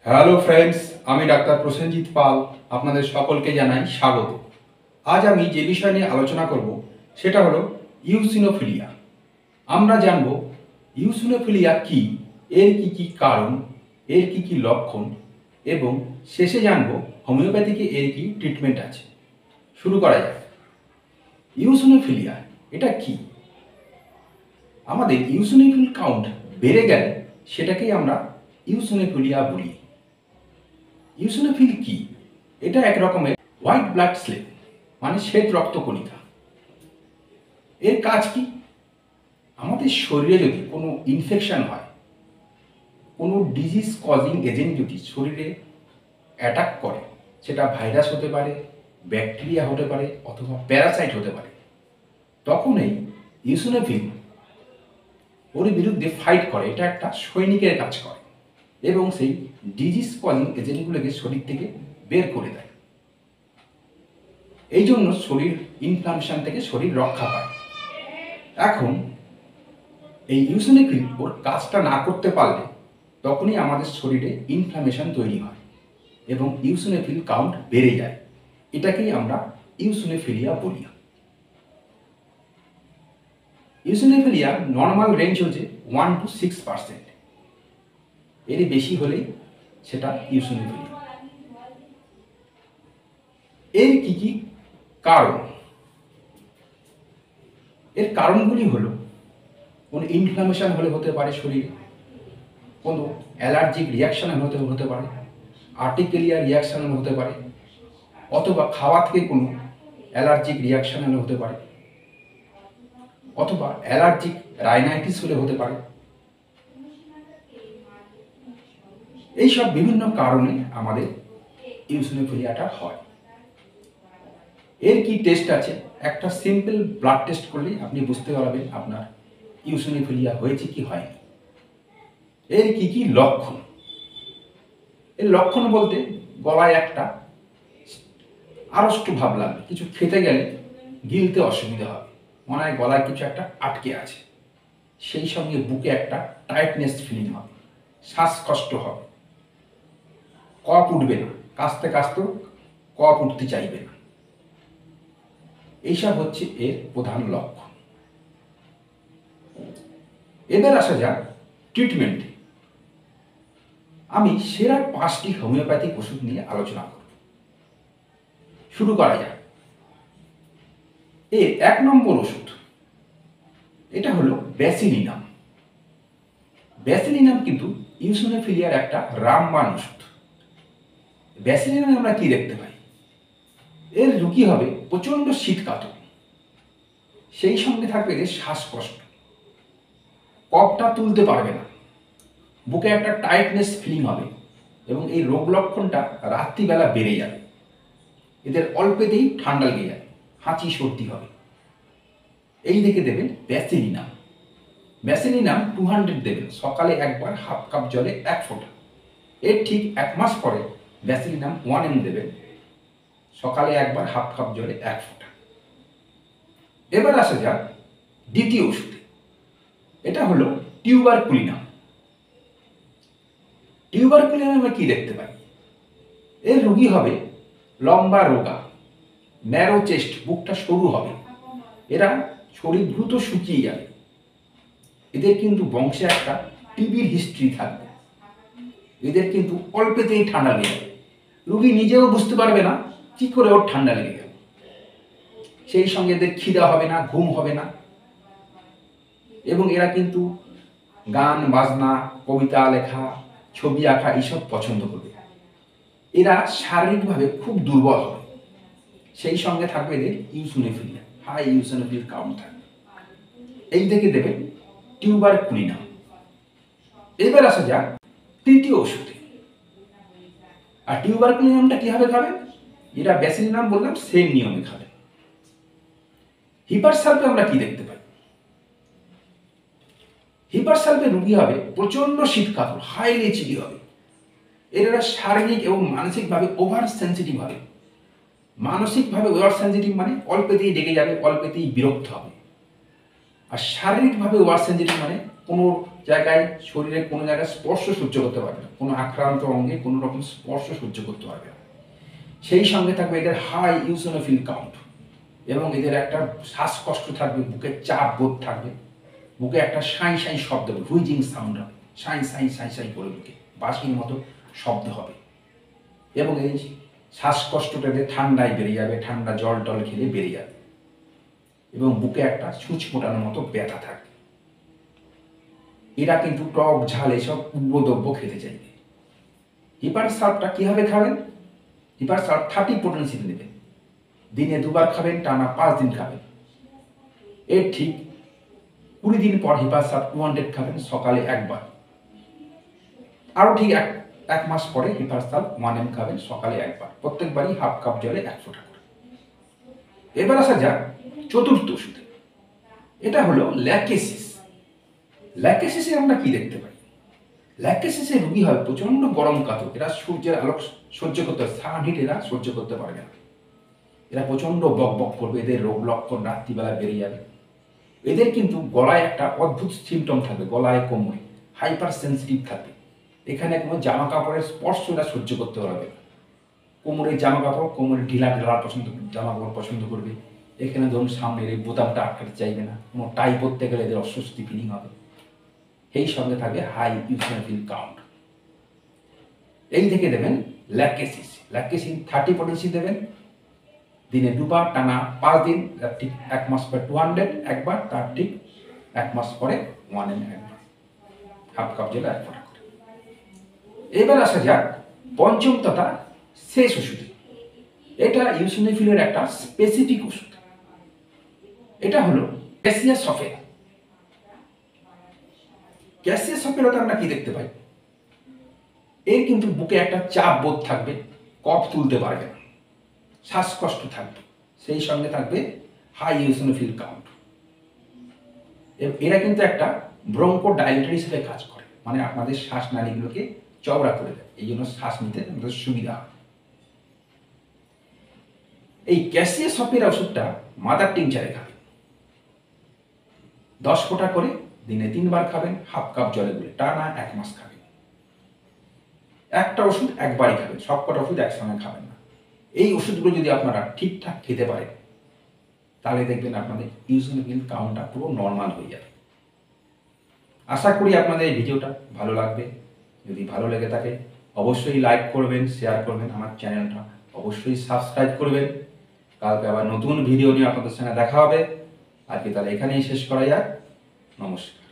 Hello friends, আমি doctor Prosenjit পাল আপনাদের সকলকে জানাই স্বাগত। আজ আমি যে বিষয় নিয়ে আলোচনা করব সেটা হলো ইউসিনোফিলিয়া। আমরা জানব ইউসিনোফিলিয়া কি, এর কি কারণ, এর কি লক্ষণ এবং শেষে জানব হোমিওপ্যাথিকে এর কি ট্রিটমেন্ট আছে। শুরু করা যাক। ইউসিনোফিলিয়া এটা কি? আমাদের ইউসিনোফিল কাউন্ট বেড়ে গেলে সেটাকেই আমরা ইউসিনোফিলিয়া বলি। ইউসিনোফিল কি? এটা এক রকমের হোয়াইট ব্লাড সেল, মানে শ্বেত রক্তকণিকা। এর কাজ কি? আমাদের শরীরে যদি কোনো ইনফেকশন হয়, কোনো ডিজিজ কজিং এজেন্ট যদি শরীরে অ্যাটাক করে, সেটা ভাইরাস হতে পারে, ব্যাকটেরিয়া হতে পারে অথবা প্যারাসাইট হতে পারে, তখন এই ইউসিনোফিল ওর বিরুদ্ধে ফাইট করে। এটা একটা সৈনিকের কাজ করে এবং সেই ডিজিজ কজিং এজেন্টগুলোকে শরীর থেকে বের করে দেয়। এই জন্য শরীর ইনফ্লামেশন থেকে শরীর রক্ষা পায়। এখন এই ইউসিনোফিল ওর কাজটা না করতে পারলে তখনই আমাদের শরীরে ইনফ্লামেশন তৈরি হয় এবং ইউসিনোফিল কাউন্ট বেড়ে যায়। এটাকেই আমরা ইউসিনোফিলিয়া বলি। ইউসিনোফিলিয়া নর্মাল রেঞ্জ হচ্ছে 1 to 6%। এর বেশি হলেই সেটা ইউসিনোফিলিয়া। এর কি কারণ? এর কারণগুলি হলো, কোনো ইনফ্লামেশন হলে হতে পারে শরীরে, কোনো অ্যালার্জিক রিয়াকশন হতে পারে, আর্টিকেলিয়া রিয়াকশন হতে পারে, অথবা খাওয়া থেকে কোনো অ্যালার্জিক রিয়াকশন হতে পারে, অথবা অ্যালার্জিক রাইনাইটিস হলে হতে পারে। এইসব বিভিন্ন কারণে আমাদের ইউসিনোফিলিয়াটা হয়। এর কি টেস্ট আছে? একটা সিম্পল ব্লাড টেস্ট করলেই আপনি বুঝতে পারবেন আপনার ইউসিনোফিলিয়া হয়েছে কি হয়নি। এর কি লক্ষণ? এর লক্ষণ বলতে গলায় একটা আড়ষ্ট ভাব লাগবে, কিছু খেতে গেলে গিলতে অসুবিধা হবে, মনে হয় গলায় কিছু একটা আটকে আছে। সেই সঙ্গে বুকে একটা টাইটনেস ফিলিং হবে, শ্বাসকষ্ট হবে, কফ উঠবে না, কাশতে কাশতেও কফ উঠতে চাইবে না। এইসব হচ্ছে এর প্রধান লক্ষণ। এবার আসা যাক ট্রিটমেন্টে। আমি সেরা 5টি হোমিওপ্যাথিক ওষুধ নিয়ে আলোচনা করব। শুরু করা যাক। এর 1 নম্বর ওষুধ, এটা হলো ব্যাসিলিনাম। ব্যাসিলিনাম কিন্তু ইউসিনোফিলিয়ার একটা রামবাণ ওষুধ। ব্যাসিলিনামে আমরা কি দেখতে পাই? এর রুগী হবে প্রচণ্ড শীতকাতর, সেই সঙ্গে থাকবে এদের শ্বাসকষ্ট, কফটা তুলতে পারবে না, বুকে একটা টাইটনেস ফিলিং হবে এবং এই রোগ লক্ষণটা রাত্রিবেলা বেড়ে যাবে। এদের অল্পেতেই ঠান্ডা লেগে যাবে, হাঁচি সর্দি হবে। এই দেখে দেবেন ব্যাসিলিনাম। ব্যাসিলিনাম 200 দেবেন, সকালে একবার, হাফ কাপ জলে 1 ফোঁটা। এর ঠিক 1 মাস পরে ব্যাসিলিনাম 1 ml দেবেন, সকালে একবার, হাফ কাপ জলে 1 ফোঁটা। এবার আসা যাক দ্বিতীয় ওষুধে। এটা হলো টিউবারকুলিনাম। টিউবারকুলিনামে আমরা কি দেখতে পাই? এর রোগী হবে লম্বা রোগা, ন্যারো চেস্ট, বুকটা সরু হবে, এরা শরীর দ্রুত শুকিয়ে যাবে। এদের কিন্তু বংশে একটা টিবির হিস্ট্রি থাকবে। এদের কিন্তু অল্পেতেই ঠান্ডা লেগে যাবে, রোগী নিজেও বুঝতে পারবে না কি করে ওর ঠান্ডা লেগে গেল। সেই সঙ্গে এদের খিদা হবে না, ঘুম হবে না এবং এরা কিন্তু গান বাজনা, কবিতা লেখা, ছবি আঁকা এইসব পছন্দ করবে। এরা শারীরিকভাবে খুব দুর্বল হবে। সেই সঙ্গে থাকবে এদের ইউসিনোফিলিয়া, হাই ইউসিনোফিল কাউন্ট থাকবে। এই থেকে দেবে টিউবারকুলিনাম। এবার আসা যাক তৃতীয় ওষুধে। আর টিউবারকুলিনামটা কিভাবে খাবেন? যেটা ব্যাসিলিনাম বললাম সেম নিয়মে খাবেন। হিপারসালফে আমরা কি দেখতে পাই? হিপারসালফে রোগী হবে প্রচন্ড শীতকাতর, হাইলি চিলি হবে। এরা শারীরিক এবং মানসিকভাবে ওভার সেন্সিটিভ হবে। মানসিকভাবে ওভার সেন্সিটিভ মানে অল্পেতেই ডেকে যাবে, অল্পেতেই বিরক্ত হবে। আর শারীরিকভাবে ওভার সেন্সিটিভ মানে কোনো জায়গায় শরীরে কোনো জায়গায় স্পর্শ সহ্য করতে পারবে না, কোনো আক্রান্ত অঙ্গে কোনো রকম স্পর্শ সহ্য করতে পারবে না। সেই সঙ্গে থাকবে এদের হাই ইউসিনোফিল কাউন্ট, এবং এদের একটা শ্বাসকষ্ট থাকবে, বুকের চাপ বোধ থাকবে, বুকে একটা সাঁই সাঁই শব্দ হবে, হুইজিং সাউন্ড হবে, সাঁই সাঁই সাঁই সাঁই করে বুকে বাঁশির মতো শব্দ হবে। এবং এই শ্বাসকষ্টটা ঠান্ডায় বেরিয়ে যাবে, ঠান্ডা জল টল খেলে বেরিয়ে যাবে, এবং বুকে একটা ছুঁচ ফোটানোর মতো ব্যথা থাকবে। এরা কিন্তু টক ঝাল এসব উগ্রদ্রব্য খেতে চাইবে। হিপার সাল্ফটা কীভাবে খাবেন? হিপার সাল্ফ 30 পোটেন্সি নেবেন, দিনে 2 বার খাবেন, টানা 5 দিন খাবেন। এর ঠিক 20 দিন পর হিপার সাল্ফ 200 খাবেন, সকালে 1 বার। আরও ঠিক এক মাস পরে হিপার সাল্ফ 1 ml খাবেন, সকালে 1 বার, প্রত্যেকবারই হাফ কাপ জলে 1 ফোঁটা করে। এবার আসা যাক চতুর্থ ওষুধে, এটা হলো ল্যাকেসিস। ল্যাকেসিসে আমরা কি দেখতে পাই? ল্যাকেসিসে রোগী হয় প্রচন্ড গরম কাতর, এরা সূর্যের আলোক সহ্য করতে, সান হিট এরা সহ্য করতে পারবে না, এরা প্রচন্ড বক বক করবে, এদের রোগ লক্ষণ রাত্রিবেলা বেরিয়ে যাবে। এদের কিন্তু গলায় একটা অদ্ভুত সিমটম থাকবে, গলায় কোমরে হাইপার সেন্সিটিভ থাকবে, এখানে কোনো জামা কাপড়ের স্পর্শ এরা সহ্য করতে পারবে না। কোমরের জামা কাপড়, কোমরে ঢিলা ঢালা জামা কাপড় পছন্দ করবে, এখানে ধরুন সামনের এই বোতামটা আটকাতে চাইবে না, কোনো টাই পরতে গেলে এদের অস্বস্তি ফিলিং হবে। এই সঙ্গে থাকবে হাই ইউসিনোফিল কাউন্ট। এই থেকে দেবেন ল্যাকেসিস। ল্যাকেসিন 30 পোটেন্সি দেবেন, দিনে 2 বার, টানা 5 দিন, ঠিক 1 মাস পর 200 একবার, তার ঠিক 1 মাস পরে 1 ml একবার, হাফ কাপ জলে 1 ফোঁটা করে। এবার আসা যাক পঞ্চম তথা শেষ ওষুধে। এটা ইউসিনোফিলের একটা স্পেসিফিক ওষুধ, এটা হলো ক্যাসিয়া সফেরা। ক্যাসিয়া সফেরাতে আমরা কি দেখতে পাই? এর কিন্তু বুকে একটা চাপ বোধ থাকবে, কফ তুলতে পারবে না, শ্বাসকষ্ট থাকবে, সেই সঙ্গে থাকবে হাই ইউসিনোফিল কাউন্ট। এরা কিন্তু একটা ব্রঙ্কো ডাইলেটর হিসেবে কাজ করে, মানে আপনাদের শ্বাসনালীগুলোকে চওড়া করে দেয়, এই জন্য শ্বাস নিতে আমাদের সুবিধা হয়। এই ক্যাসিয়া সফেরা ওষুধটা মাদার টিংচারে খাবেন, 10 ফোঁটা করে দিনে 3 বার খাবেন, হাফ কাপ জলে গুলে, টানা 1 মাস খাবেন। একটা ওষুধ একবারই খাবেন, সবকটা ওষুধ একসঙ্গে খাবেন না। এই ওষুধগুলো যদি আপনারা ঠিকঠাক খেতে পারেন, তাহলে দেখবেন আপনাদের ইউসিনোফিল কাউন্টটা পুরো নর্মাল হয়ে যাবে। আশা করি আপনাদের এই ভিডিওটা ভালো লাগবে। যদি ভালো লেগে থাকে অবশ্যই লাইক করবেন, শেয়ার করবেন, আমার চ্যানেলটা অবশ্যই সাবস্ক্রাইব করবেন। কালকে আবার নতুন ভিডিও নিয়ে আপনাদের সঙ্গে দেখা হবে। আজকে তাহলে এখানেই শেষ করা যাক। নমস্কার।